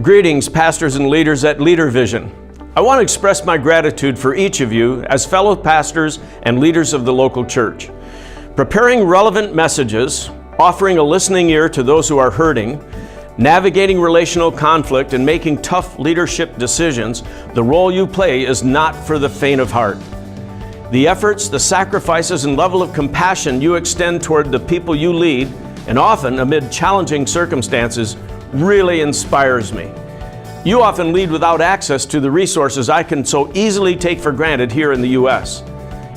Greetings, pastors and leaders at LiderVision. I want to express my gratitude for each of you as fellow pastors and leaders of the local church. Preparing relevant messages, offering a listening ear to those who are hurting, navigating relational conflict, and making tough leadership decisions, the role you play is not for the faint of heart. The efforts, the sacrifices, and level of compassion you extend toward the people you lead, and often amid challenging circumstances, really inspires me. You often lead without access to the resources I can so easily take for granted here in the U.S.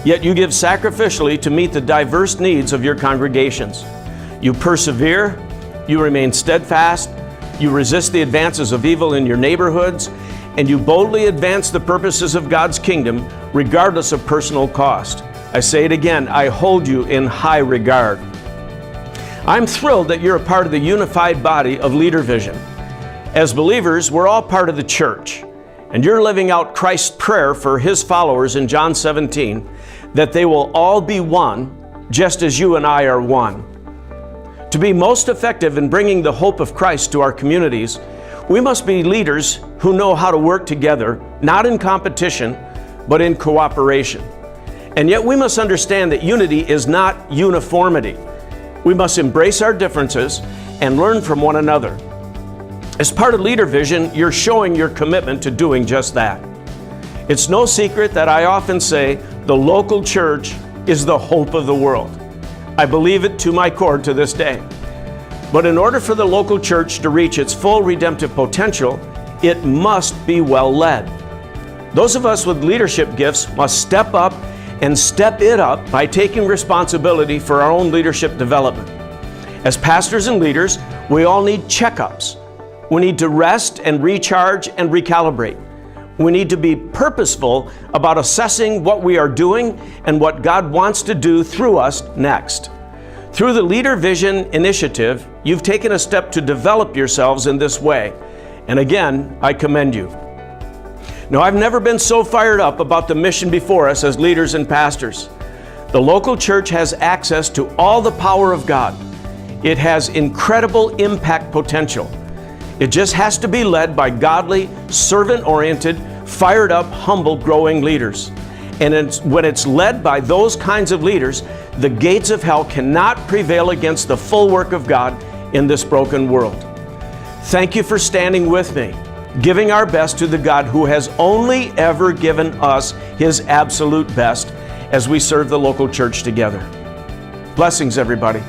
Yet you give sacrificially to meet the diverse needs of your congregations. You persevere, you remain steadfast, you resist the advances of evil in your neighborhoods, and you boldly advance the purposes of God's kingdom regardless of personal cost. I say it again, I hold you in high regard. I'm thrilled that you're a part of the unified body of LiderVision. As believers, we're all part of the church, and you're living out Christ's prayer for His followers in John 17, that they will all be one, just as you and I are one. To be most effective in bringing the hope of Christ to our communities, we must be leaders who know how to work together, not in competition, but in cooperation. And yet we must understand that unity is not uniformity. We must embrace our differences and learn from one another. As part of LiderVision, you're showing your commitment to doing just that. It's no secret that I often say the local church is the hope of the world. I believe it to my core to this day. But in order for the local church to reach its full redemptive potential, it must be well led. Those of us with leadership gifts must step up and step it up by taking responsibility for our own leadership development. As pastors and leaders, we all need checkups. We need to rest and recharge and recalibrate. We need to be purposeful about assessing what we are doing and what God wants to do through us next. Through the LiderVision initiative, you've taken a step to develop yourselves in this way. And again, I commend you. Now, I've never been so fired up about the mission before us as leaders and pastors. The local church has access to all the power of God. It has incredible impact potential. It just has to be led by godly, servant-oriented, fired up, humble, growing leaders. And when it's led by those kinds of leaders, the gates of hell cannot prevail against the full work of God in this broken world. Thank you for standing with me, giving our best to the God who has only ever given us His absolute best as we serve the local church together. Blessings, everybody.